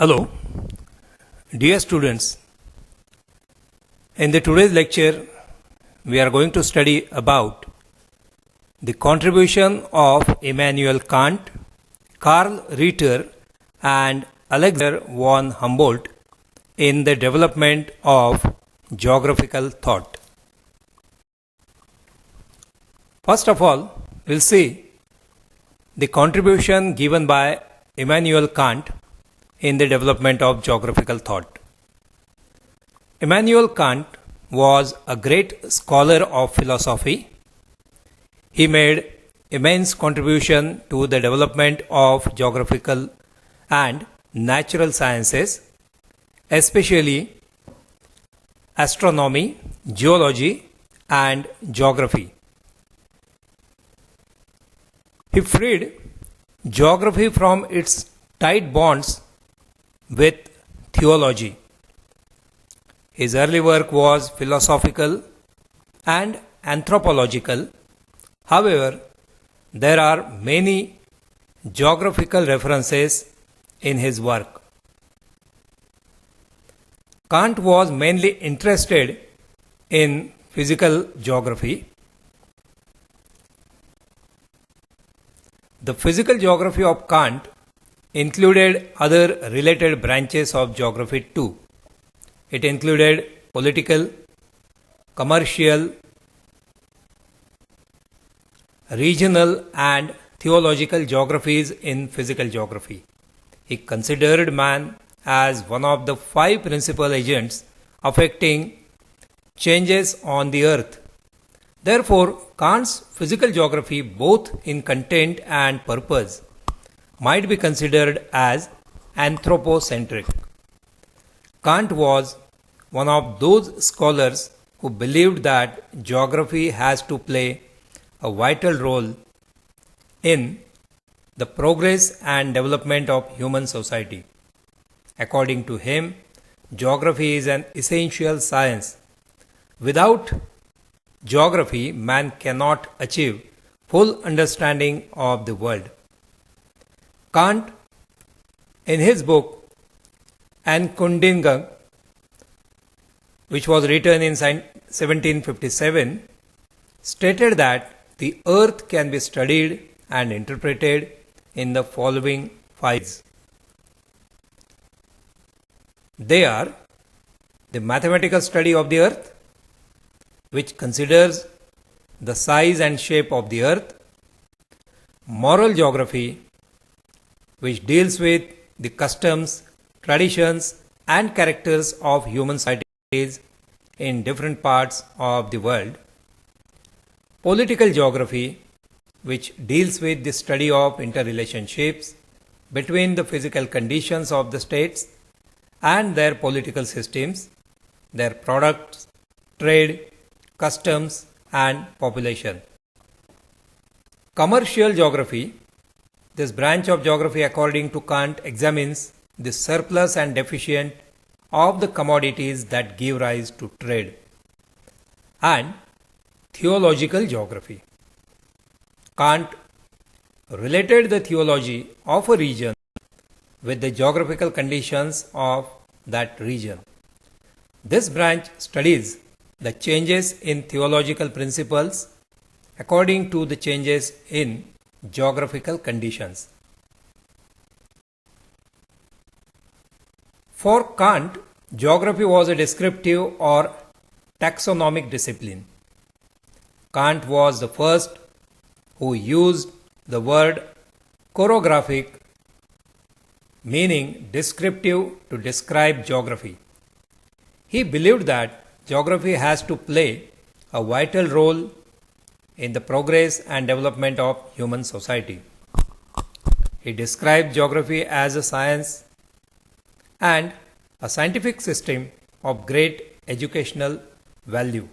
Hello, dear students. In the today's lecture, we are going to study about the contribution of Immanuel Kant, Karl Ritter, and Alexander von Humboldt in the development of geographical thought. First of all, we'll see the contribution given by Immanuel Kant in the development of geographical thought. Immanuel Kant was a great scholar of philosophy. He made immense contribution to the development of geographical and natural sciences, especially astronomy, geology, and geography. He freed geography from its tight bonds with theology. His early work was philosophical and anthropological. However, there are many geographical references in his work. Kant was mainly interested in physical geography. The physical geography of Kant included other related branches of geography too. It included political, commercial, regional, and theological geographies in physical geography. He considered man as one of the 5 principal agents affecting changes on the earth. Therefore, Kant's physical geography, both in content and purpose, might be considered as anthropocentric. Kant was one of those scholars who believed that geography has to play a vital role in the progress and development of human society. According to him, geography is an essential science. Without geography, man cannot achieve full understanding of the world. Kant, in his book Ankündigung, which was written in 1757, stated that the earth can be studied and interpreted in the following 5. They are the mathematical study of the earth, which considers the size and shape of the earth; moral geography, which deals with the customs, traditions, and characters of human societies in different parts of the world; political geography, which deals with the study of interrelationships between the physical conditions of the states and their political systems, their products, trade, customs, and population; commercial geography. This branch of geography, according to Kant, examines the surplus and deficient of the commodities that give rise to trade; and theological geography. Kant related the theology of a region with the geographical conditions of that region. This branch studies the changes in theological principles according to the changes in geographical conditions. For Kant, geography was a descriptive or taxonomic discipline. Kant was the first who used the word chorographic, meaning descriptive, to describe geography. He believed that geography has to play a vital role in the progress and development of human society. He described geography as a science and a scientific system of great educational value.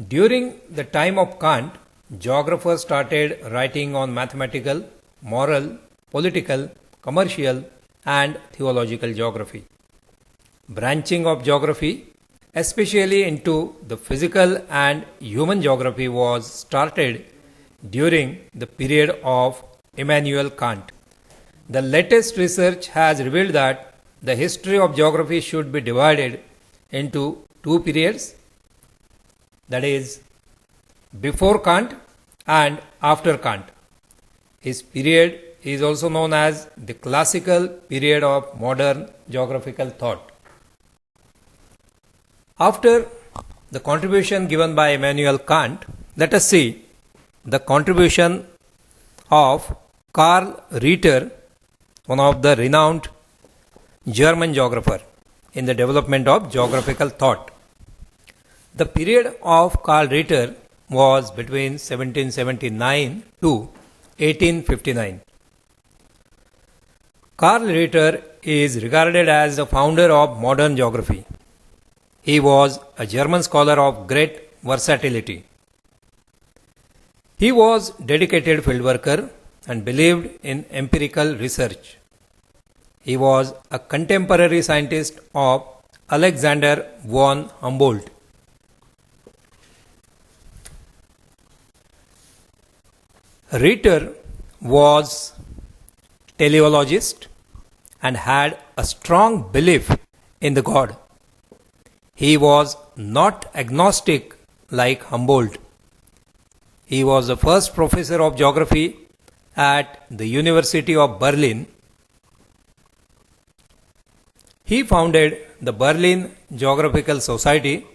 During the time of Kant, geographers started writing on mathematical, moral, political, commercial, and theological geography. Branching of geography, especially into the physical and human geography, was started during the period of Immanuel Kant. The latest research has revealed that the history of geography should be divided into two periods, that is, before Kant and after Kant. His period is also known as the classical period of modern geographical thought. After the contribution given by Immanuel Kant, let us see the contribution of Karl Ritter, one of the renowned German geographer, in the development of geographical thought. The period of Karl Ritter was between 1779 to 1859. Karl Ritter is regarded as the founder of modern geography. He was a German scholar of great versatility. He was dedicated field worker and believed in empirical research. He was a contemporary scientist of Alexander von Humboldt. Ritter was teleologist and had a strong belief in the God. He was not agnostic like Humboldt. He was the first professor of geography at the University of Berlin. He founded the Berlin Geographical Society.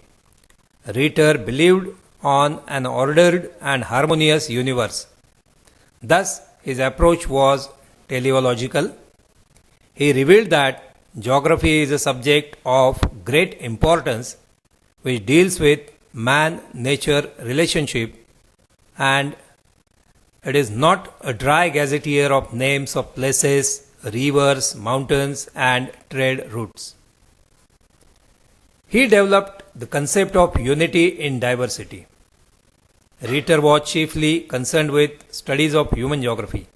Ritter believed on an ordered and harmonious universe. Thus, his approach was teleological. He revealed that geography is a subject of great importance which deals with man-nature relationship, and it is not a dry gazetteer of names of places, rivers, mountains and trade routes. He developed the concept of unity in diversity. Ritter was chiefly concerned with studies of human geography.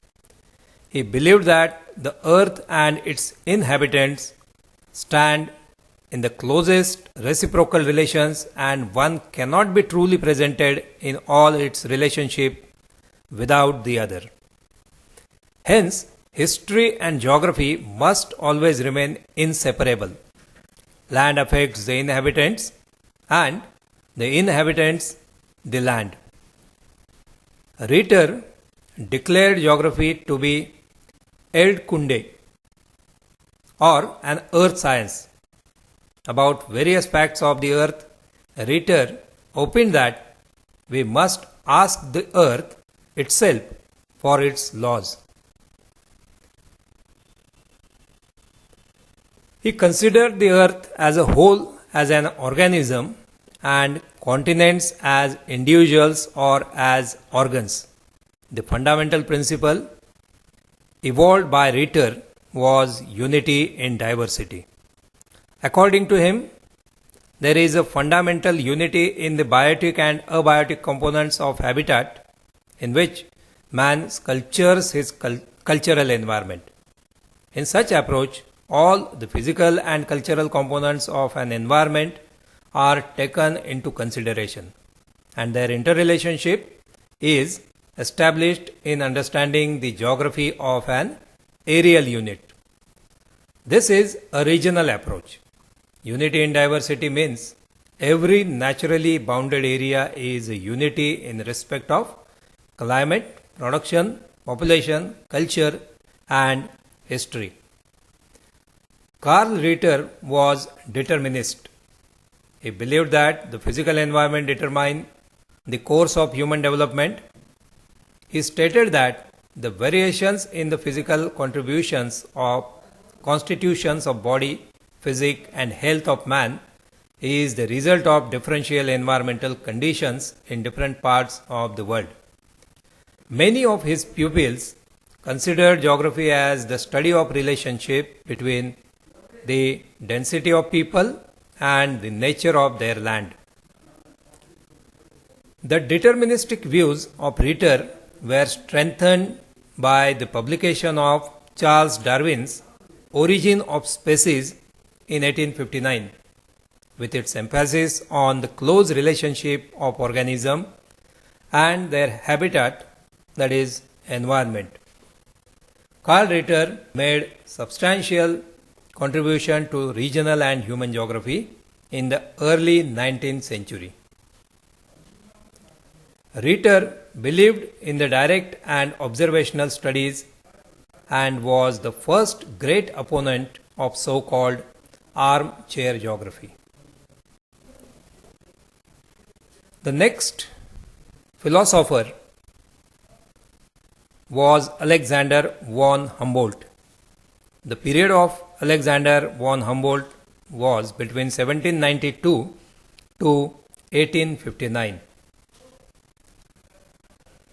He believed that the earth and its inhabitants stand in the closest reciprocal relations, and one cannot be truly presented in all its relationship without the other. Hence, history and geography must always remain inseparable. Land affects the inhabitants and the inhabitants the land. Ritter declared geography to be Erdkunde, or an earth science. About various facts of the earth, Ritter opined that we must ask the earth itself for its laws. He considered the earth as a whole as an organism and continents as individuals or as organs. The fundamental principle evolved by Ritter was unity in diversity. According to him, there is a fundamental unity in the biotic and abiotic components of habitat in which man sculptures his cultural environment. In such approach, all the physical and cultural components of an environment are taken into consideration, and their interrelationship is established in understanding the geography of an areal unit. This is a regional approach. Unity in diversity means every naturally bounded area is a unity in respect of climate, production, population, culture, and history. Karl Ritter was determinist. He believed that the physical environment determines the course of human development. He stated that the variations in the physical contributions of constitutions of body, physique and health of man is the result of differential environmental conditions in different parts of the world. Many of his pupils considered geography as the study of relationship between the density of people and the nature of their land. The deterministic views of Ritter were strengthened by the publication of Charles Darwin's Origin of Species in 1859, with its emphasis on the close relationship of organisms and their habitat, that is, environment. Karl Ritter made substantial contribution to regional and human geography in the early 19th century. Ritter believed in the direct and observational studies and was the first great opponent of so-called armchair geography. The next philosopher was Alexander von Humboldt. The period of Alexander von Humboldt was between 1792 to 1859.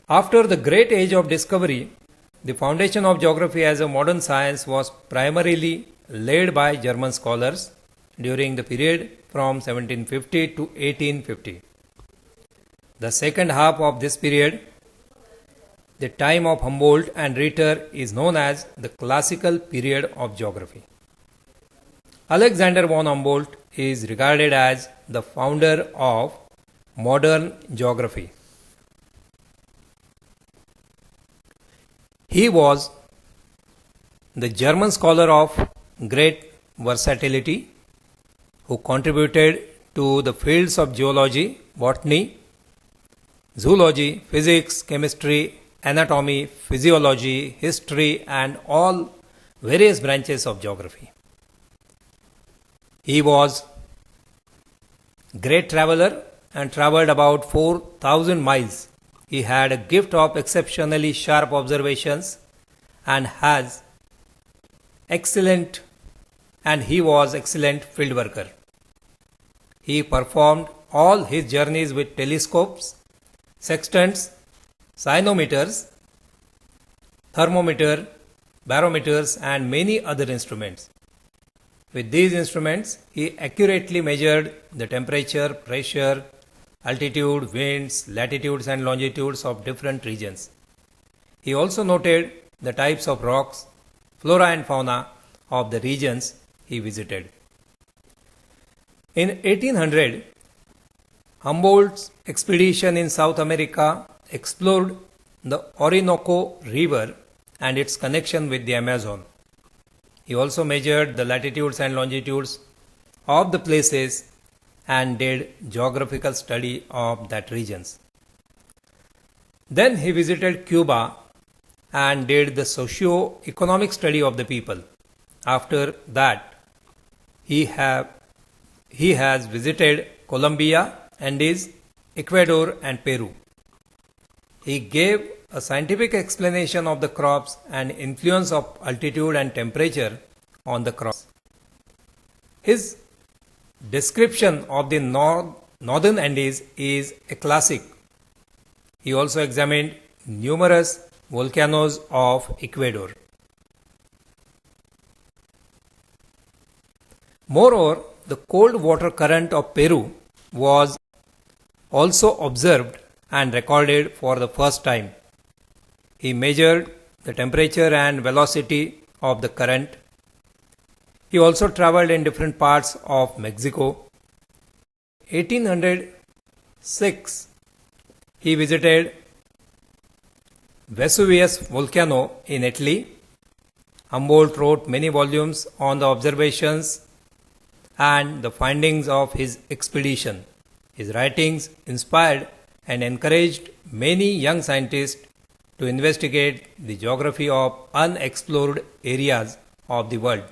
After the great age of discovery, the foundation of geography as a modern science was primarily laid by German scholars during the period from 1750 to 1850. The second half of this period, the time of Humboldt and Ritter, is known as the classical period of geography. Alexander von Humboldt is regarded as the founder of modern geography. He was the German scholar of great versatility who contributed to the fields of geology, botany, zoology, physics, chemistry, anatomy, physiology, history, and all various branches of geography. He was great traveler and traveled about 4,000 miles. He had a gift of exceptionally sharp observations and he was excellent field worker. He performed all his journeys with telescopes, sextants, cyanometers, thermometer, barometers, and many other instruments. With these instruments, he accurately measured the temperature, pressure, altitude, winds, latitudes and longitudes of different regions. He also noted the types of rocks, flora and fauna of the regions he visited. In 1800, Humboldt's expedition in South America explored the Orinoco River and its connection with the Amazon. He also measured the latitudes and longitudes of the places and did geographical study of that regions. Then he visited Cuba and did the socio-economic study of the people. After that, he has visited Colombia, Andes, Ecuador and Peru. He gave a scientific explanation of the crops and influence of altitude and temperature on the crops. His description of the northern Andes is a classic. He also examined numerous volcanoes of Ecuador. Moreover, the cold water current of Peru was also observed and recorded for the first time. He measured the temperature and velocity of the current. He also traveled in different parts of Mexico. 1806, he visited Vesuvius volcano in Italy. Humboldt wrote many volumes on the observations and the findings of his expedition. His writings inspired and encouraged many young scientists to investigate the geography of unexplored areas of the world.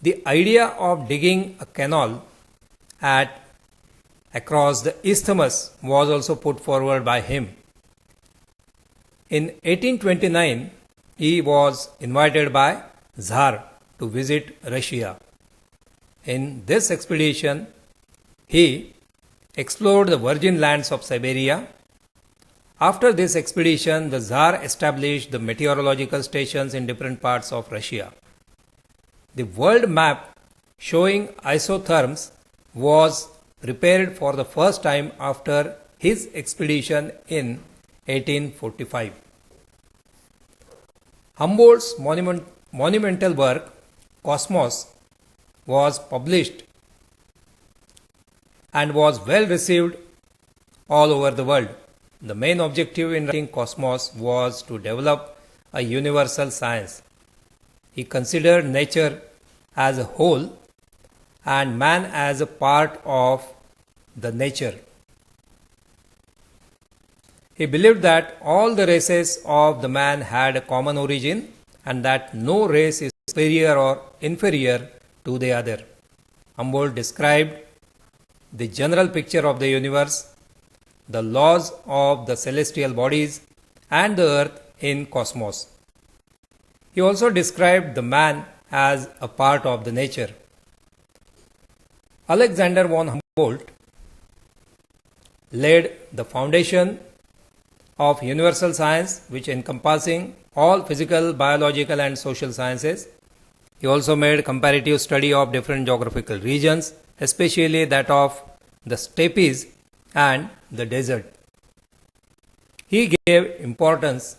The idea of digging a canal across the isthmus was also put forward by him. In 1829, he was invited by Tsar to visit Russia. In this expedition, he explored the virgin lands of Siberia. After this expedition, the Tsar established the meteorological stations in different parts of Russia. The world map showing isotherms was prepared for the first time after his expedition in 1845. Humboldt's monumental work, Cosmos, was published and was well received all over the world. The main objective in writing Cosmos was to develop a universal science. He considered nature as a whole and man as a part of the nature. He believed that all the races of the man had a common origin and that no race is superior or inferior to the other. Humboldt described the general picture of the universe, the laws of the celestial bodies and the earth in cosmos. He also described the man as a part of the nature. Alexander von Humboldt laid the foundation of universal science, which encompassing all physical, biological and social sciences. He also made comparative study of different geographical regions, especially that of the steppes and the desert. He gave importance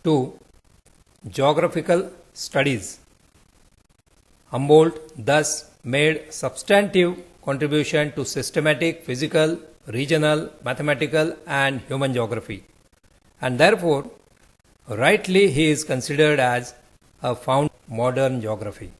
to geographical studies. Humboldt thus made substantive contribution to systematic physical, regional, mathematical and human geography, and therefore rightly he is considered as a founder of modern geography.